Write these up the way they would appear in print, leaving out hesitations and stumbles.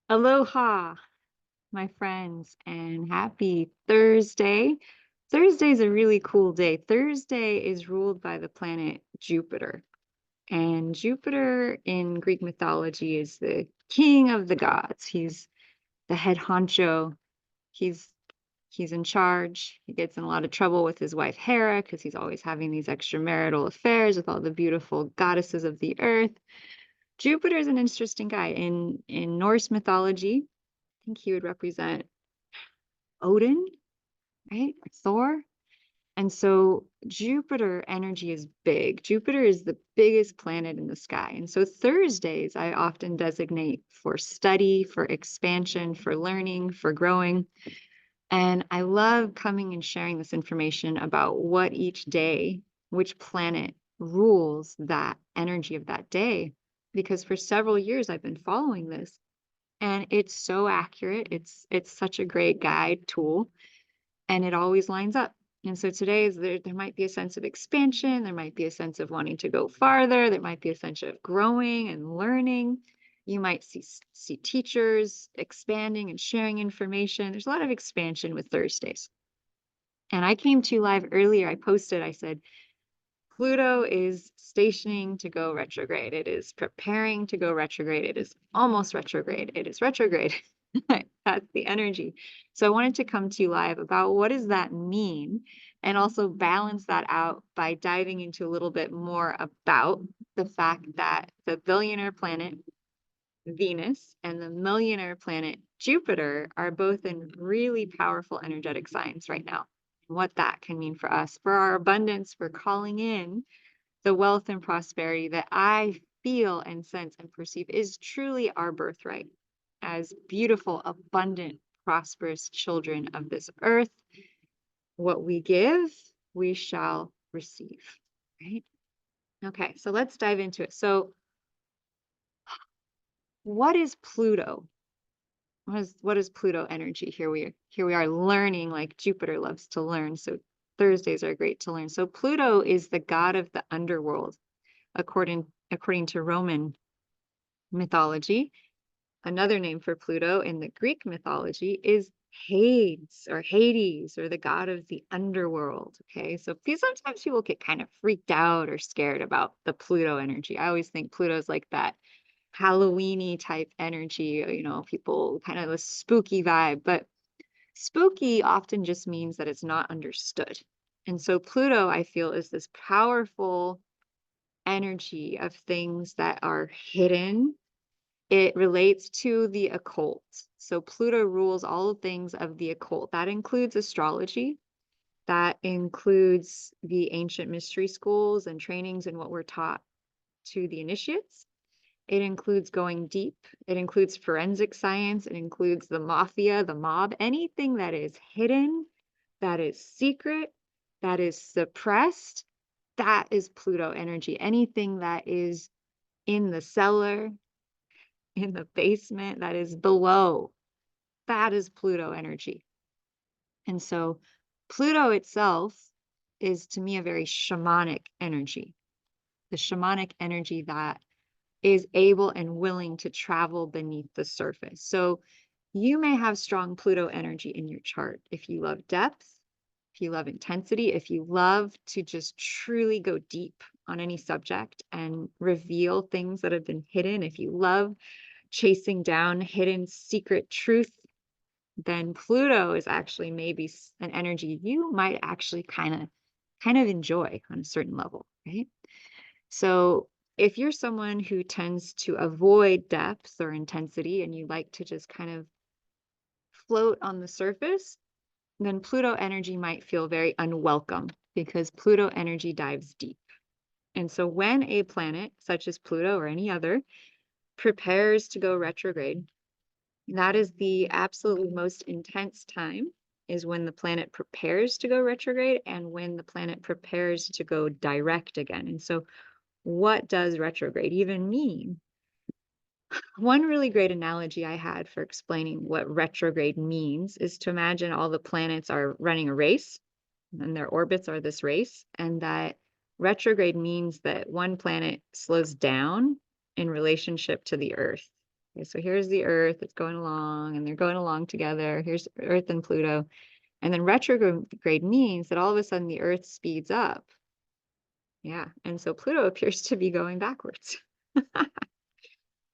Aloha, my friends, and happy Thursday. Thursday is a really cool day. Thursday is ruled by the planet Jupiter. And Jupiter in Greek mythology is the king of the gods. He's the head honcho. He's he's in charge. He gets in a lot of trouble with his wife Hera because he's always having these extramarital affairs with all the beautiful goddesses of the earth. Jupiter is an interesting guy. In Norse mythology, I think he would represent Odin, right? Or Thor. And so Jupiter energy is big. Jupiter is the biggest planet in the sky. And so Thursdays I often designate for study, for expansion, for learning, for growing. And I love coming and sharing this information about what each day, which planet rules that energy of that day. Because for several years I've been following this and it's so accurate. It's such a great guide tool and it always lines up. And so today is there might be a sense of expansion, there might be a sense of wanting to go farther, there might be a sense of growing and learning. You might see teachers expanding and sharing information. There's a lot of expansion with Thursdays. And I came to you live earlier. I posted, I said, Pluto is stationing to go retrograde. It is preparing to go retrograde. It is almost retrograde. It is retrograde. That's the energy. So I wanted to come to you live about what does that mean and also balance that out by diving into a little bit more about the fact that the billionaire planet Venus and the millionaire planet Jupiter are both in really powerful energetic signs right now. What that can mean for us, for our abundance, for calling in the wealth and prosperity that I feel and sense and perceive is truly our birthright as beautiful, abundant, prosperous children of this earth. What we give, we shall receive, right? Okay, so let's dive into it. So, what is Pluto? What is Pluto energy? Here we are learning like Jupiter loves to learn. So Thursdays are great to learn. So Pluto is the god of the underworld, according to Roman mythology. Another name for Pluto in the Greek mythology is Hades or the god of the underworld. Okay, so sometimes people get kind of freaked out or scared about the Pluto energy. I always think Pluto's like that Halloweeny type energy, people kind of a spooky vibe, but spooky often just means that it's not understood. And so Pluto, I feel, is this powerful energy of things that are hidden. It relates to the occult. So Pluto rules all things of the occult. That includes astrology. That includes the ancient mystery schools and trainings and what we're taught to the initiates. It includes going deep. It includes forensic science. It includes the mafia, the mob, anything that is hidden, that is secret, that is suppressed. That is Pluto energy. Anything that is in the cellar, in the basement, that is below, that is Pluto energy. And so Pluto itself is to me a very shamanic energy, the shamanic energy that is able and willing to travel beneath the surface. So you may have strong Pluto energy in your chart if you love depth, if you love intensity, if you love to just truly go deep on any subject and reveal things that have been hidden, if you love chasing down hidden secret truth, then Pluto is actually maybe an energy you might actually kind of enjoy on a certain level, right? So if you're someone who tends to avoid depth or intensity and you like to just kind of float on the surface, then Pluto energy might feel very unwelcome because Pluto energy dives deep. And so when a planet such as Pluto or any other prepares to go retrograde, that is the absolutely most intense time is when the planet prepares to go retrograde and when the planet prepares to go direct again. And so what does retrograde even mean? One really great analogy I had for explaining what retrograde means is to imagine all the planets are running a race and their orbits are this race, and that retrograde means that one planet slows down in relationship to the Earth. Okay, so here's the Earth, it's going along, and they're going along together. Here's Earth and Pluto. And then retrograde means that all of a sudden the Earth speeds up. Yeah, and so Pluto appears to be going backwards.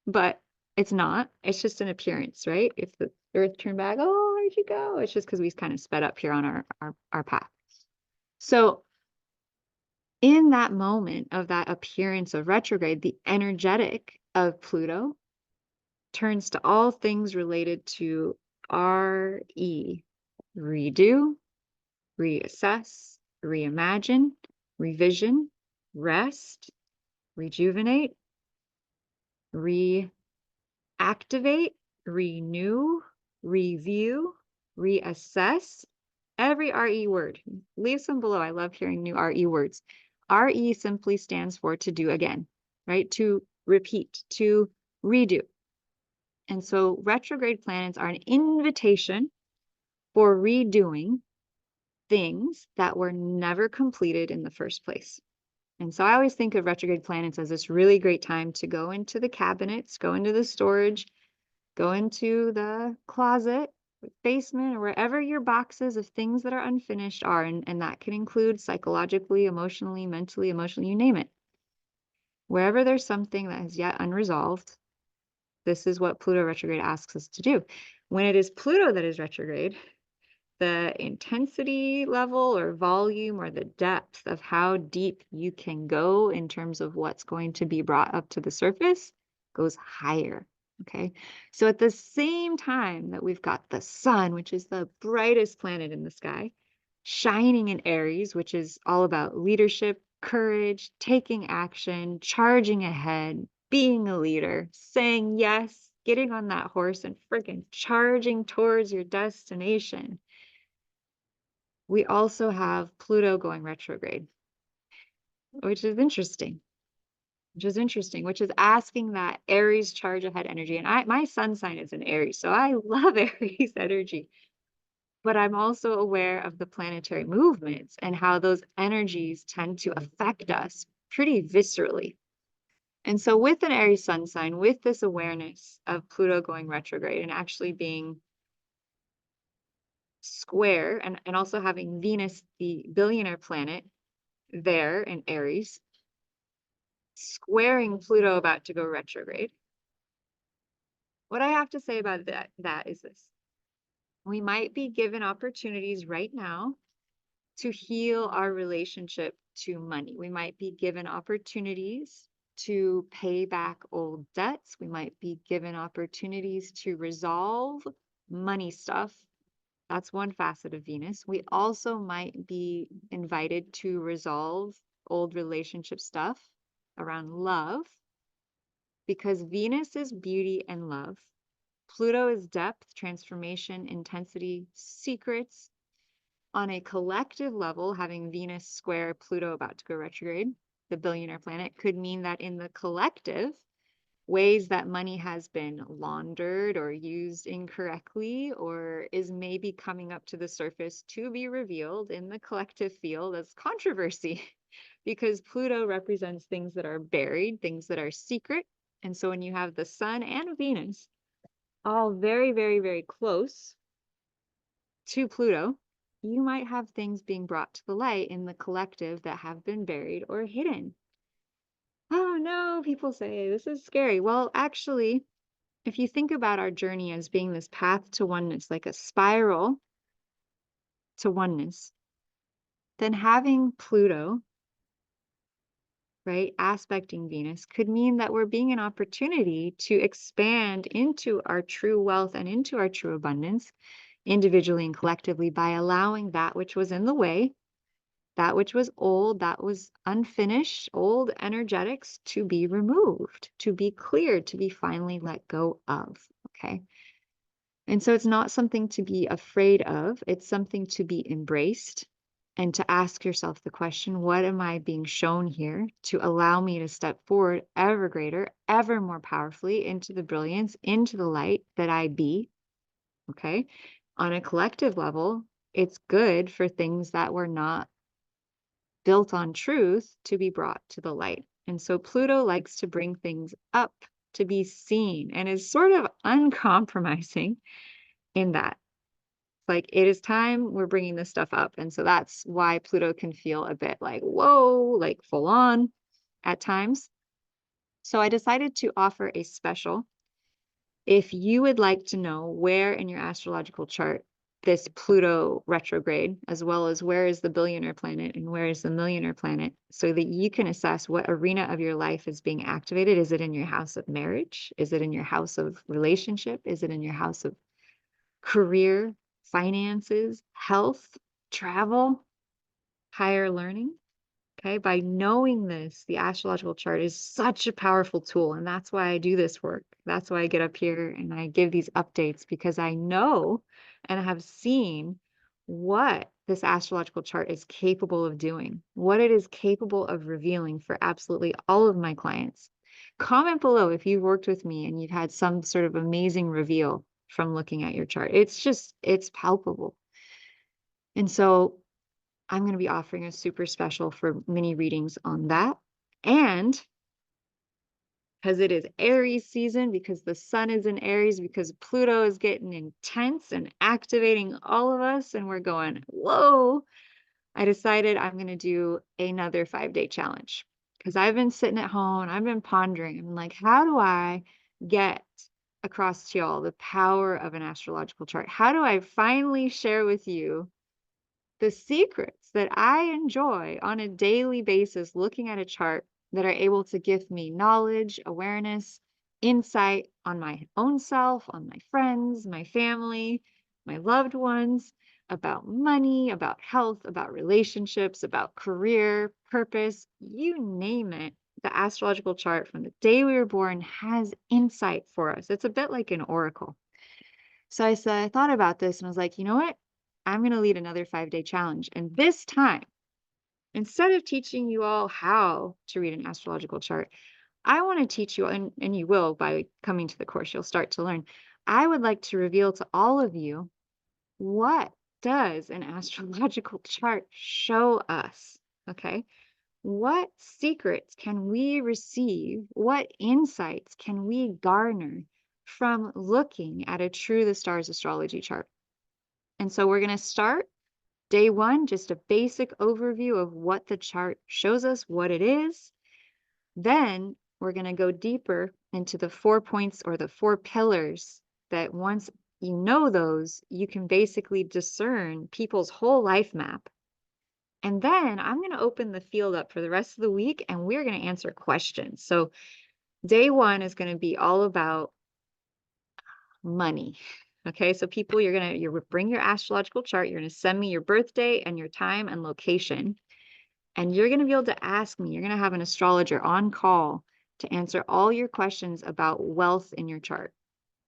But it's not. It's just an appearance, right? If the Earth turned back, oh, where'd you go? It's just because we kind of sped up here on our path. So in that moment of that appearance of retrograde, the energetic of Pluto turns to all things related to RE, redo, reassess, reimagine, revision, rest, rejuvenate, reactivate, renew, review, reassess. Every RE word. Leave some below. I love hearing new RE words. RE simply stands for to do again, right? To repeat, to redo. And so retrograde planets are an invitation for redoing things that were never completed in the first place. And so I always think of retrograde planets as this really great time to go into the cabinets, go into the storage, go into the closet, basement, or wherever your boxes of things that are unfinished are. And that can include psychologically, emotionally, mentally, emotionally, you name it. Wherever there's something that is yet unresolved, this is what Pluto retrograde asks us to do. When it is Pluto that is retrograde, the intensity level or volume or the depth of how deep you can go in terms of what's going to be brought up to the surface goes higher. Okay. So at the same time that we've got the sun, which is the brightest planet in the sky, shining in Aries, which is all about leadership, courage, taking action, charging ahead, being a leader, saying yes, getting on that horse and freaking charging towards your destination. We also have Pluto going retrograde, which is interesting, which is asking that Aries charge ahead energy. And my sun sign is an Aries, so I love Aries energy. But I'm also aware of the planetary movements and how those energies tend to affect us pretty viscerally. And so with an Aries sun sign, with this awareness of Pluto going retrograde and actually being square and also having Venus, the billionaire planet, there in Aries, squaring Pluto about to go retrograde. What I have to say about that is this. We might be given opportunities right now to heal our relationship to money. We might be given opportunities to pay back old debts. We might be given opportunities to resolve money stuff. That's one facet of Venus. We also might be invited to resolve old relationship stuff around love, because Venus is beauty and love. Pluto is depth, transformation, intensity, secrets. On a collective level, having Venus square Pluto about to go retrograde, the billionaire planet, could mean that in the collective, ways that money has been laundered or used incorrectly or is maybe coming up to the surface to be revealed in the collective field as controversy, because Pluto represents things that are buried, things that are secret. And so when you have the sun and Venus all very, very, very close to Pluto, you might have things being brought to the light in the collective that have been buried or hidden. Oh no, people say this is scary. Well, actually, if you think about our journey as being this path to oneness, like a spiral to oneness, then having Pluto, right, aspecting Venus could mean that we're being an opportunity to expand into our true wealth and into our true abundance, individually and collectively, by allowing that which was in the way, that which was old, that was unfinished, old energetics to be removed, to be cleared, to be finally let go of. Okay. And so it's not something to be afraid of, it's something to be embraced and to ask yourself the question, what am I being shown here to allow me to step forward ever greater, ever more powerfully into the brilliance, into the light that I be? Okay. On a collective level, it's good for things that were not built on truth to be brought to the light. And so Pluto likes to bring things up to be seen and is sort of uncompromising in that. Like, it is time we're bringing this stuff up. And so that's why Pluto can feel a bit like, whoa, like full on at times. So I decided to offer a special. If you would like to know where in your astrological chart this Pluto retrograde, as well as where is the billionaire planet and where is the millionaire planet, so that you can assess what arena of your life is being activated. Is it in your house of marriage? Is it in your house of relationship? Is it in your house of career, finances, health, travel, higher learning? Okay, by knowing this, the astrological chart is such a powerful tool. And that's why I do this work. That's why I get up here and I give these updates, because I know and have seen what this astrological chart is capable of doing, what it is capable of revealing for absolutely all of my clients. Comment below if you've worked with me and you've had some sort of amazing reveal from looking at your chart. It's palpable. And so I'm going to be offering a super special for mini readings on that. And because it is Aries season, because the sun is in Aries, because Pluto is getting intense and activating all of us, and we're going, whoa, I decided I'm going to do another 5-day challenge. Because I've been sitting at home and I've been pondering. I'm like, how do I get across to y'all the power of an astrological chart? How do I finally share with you the secrets that I enjoy on a daily basis, looking at a chart, that are able to give me knowledge, awareness, insight on my own self, on my friends, my family, my loved ones, about money, about health, about relationships, about career, purpose, you name it. The astrological chart from the day we were born has insight for us. It's a bit like an oracle. So I thought about this and I was like, you know what? I'm going to lead another 5-day challenge. And this time, instead of teaching you all how to read an astrological chart, I want to teach you, and you will by coming to the course, you'll start to learn. I would like to reveal to all of you, what does an astrological chart show us? Okay. What secrets can we receive? What insights can we garner from looking at a true the stars astrology chart? And so we're going to start day one, just a basic overview of what the chart shows us, what it is. Then we're going to go deeper into the 4 points or the 4 pillars that, once you know those, you can basically discern people's whole life map. And then I'm going to open the field up for the rest of the week and we're going to answer questions. So day one is going to be all about money. Okay, so people, you bring your astrological chart, you're going to send me your birthday and your time and location, and you're going to be able to ask me, you're going to have an astrologer on call to answer all your questions about wealth in your chart.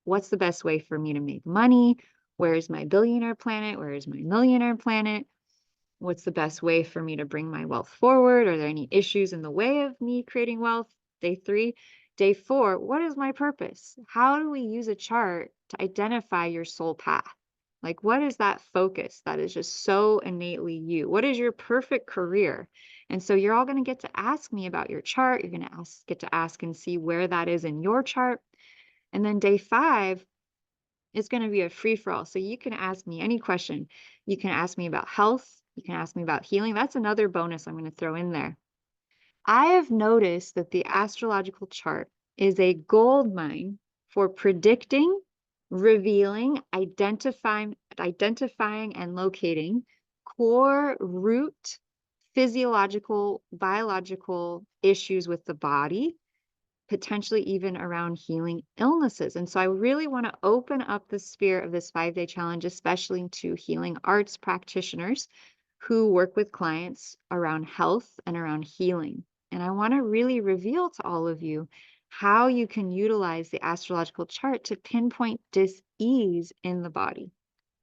What's the best way for me to make money? Where is my billionaire planet? Where is my millionaire planet? What's the best way for me to bring my wealth forward? Are there any issues in the way of me creating wealth? Day 3. Day 4, what is my purpose? How do we use a chart to identify your soul path? Like, what is that focus that is just so innately you? What is your perfect career? And so you're all going to get to ask me about your chart. You're going to get to ask and see where that is in your chart. And then day 5, it's going to be a free for all. So you can ask me any question. You can ask me about health. You can ask me about healing. That's another bonus I'm going to throw in there. I have noticed that the astrological chart is a gold mine for predicting, revealing, identifying and locating core root physiological, biological issues with the body, potentially even around healing illnesses. And so I really want to open up the sphere of this 5-day challenge, especially to healing arts practitioners who work with clients around health and around healing. And I want to really reveal to all of you how you can utilize the astrological chart to pinpoint dis-ease in the body.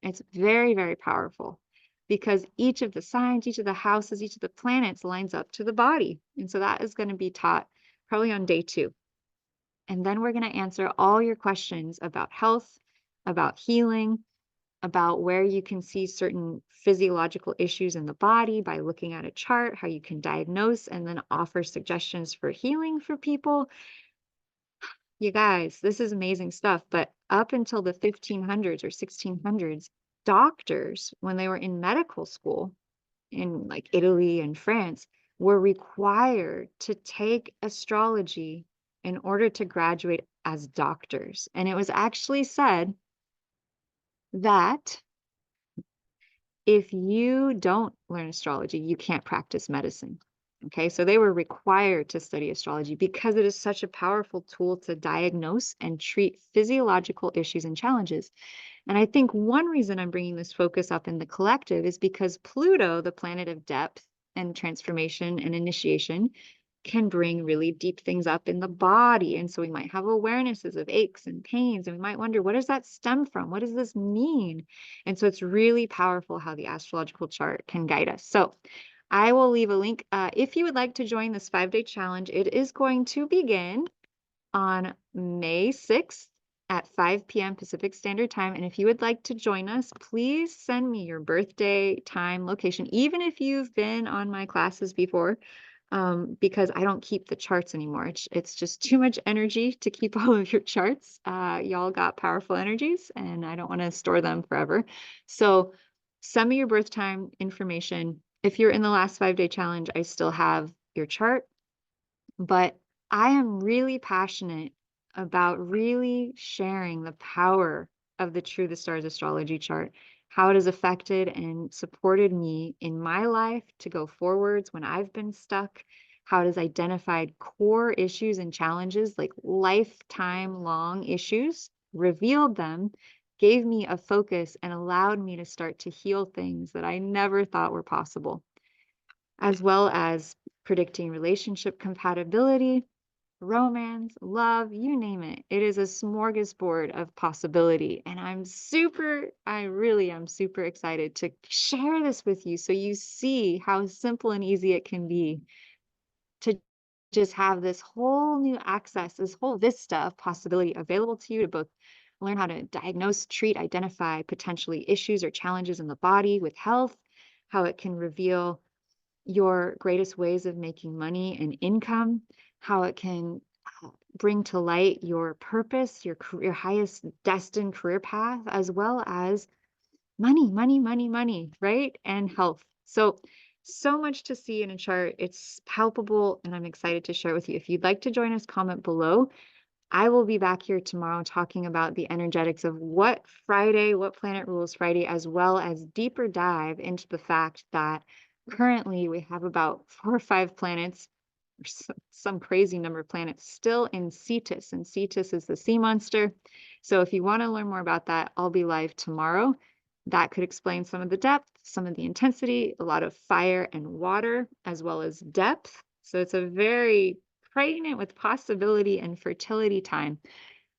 It's very, very powerful, because each of the signs, each of the houses, each of the planets lines up to the body. And so that is going to be taught probably on day 2. And then we're going to answer all your questions about health, about healing, about where you can see certain physiological issues in the body by looking at a chart, how you can diagnose and then offer suggestions for healing for people. You guys, this is amazing stuff. But up until the 1500s or 1600s, doctors, when they were in medical school in like Italy and France, were required to take astrology in order to graduate as doctors. And it was actually said that if you don't learn astrology, you can't practice medicine. Okay, so they were required to study astrology because it is such a powerful tool to diagnose and treat physiological issues and challenges. And I think one reason I'm bringing this focus up in the collective is because Pluto, the planet of depth and transformation and initiation, can bring really deep things up in the body. And so we might have awarenesses of aches and pains, and we might wonder, what does that stem from? What does this mean? And so it's really powerful how the astrological chart can guide us. So I will leave a link. If you would like to join this 5-day challenge, it is going to begin on May 6th at 5 p.m. Pacific Standard Time. And if you would like to join us, please send me your birthday, time, location, even if you've been on my classes before, because I don't keep the charts anymore. It's just too much energy to keep all of your charts. Y'all got powerful energies, and I don't want to store them forever. So send me your birth time information. If you're in the last 5-day challenge, I still have your chart, but I am really passionate about really sharing the power of the Stars Astrology chart, how it has affected and supported me in my life to go forwards when I've been stuck, how it has identified core issues and challenges, like lifetime long issues, revealed them, gave me a focus, and allowed me to start to heal things that I never thought were possible, as well as predicting relationship compatibility, romance, love, you name it. It is a smorgasbord of possibility. And I really am super excited to share this with you so you see how simple and easy it can be to just have this whole new access, this whole vista of possibility available to you to both learn how to diagnose, treat, identify potentially issues or challenges in the body with health, how it can reveal your greatest ways of making money and income, how it can bring to light your purpose, your highest destined career path, as well as money, money, money, money, right? And health. So much to see in a chart. It's palpable, and I'm excited to share with you. If you'd like to join us, comment below. I will be back here tomorrow talking about the energetics of what planet rules Friday, as well as deeper dive into the fact that currently we have about 4 or 5 planets, or some crazy number of planets still in Cetus, and Cetus is the sea monster. So if you want to learn more about that, I'll be live tomorrow. That could explain some of the depth, some of the intensity, a lot of fire and water, as well as depth. So it's a very pregnant with possibility and fertility time.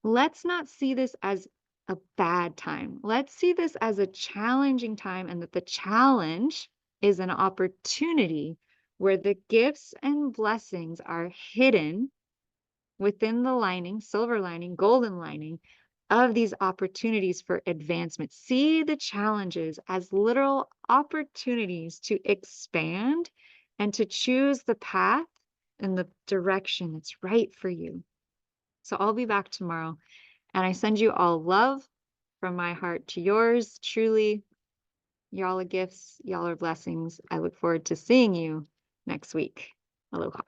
Let's not see this as a bad time. Let's see this as a challenging time, and that the challenge is an opportunity where the gifts and blessings are hidden within the lining, silver lining, golden lining of these opportunities for advancement. See the challenges as literal opportunities to expand and to choose the path and the direction that's right for you. So I'll be back tomorrow, and I send you all love from my heart to yours. Truly, y'all are gifts, y'all are blessings. I look forward to seeing you next week. Aloha.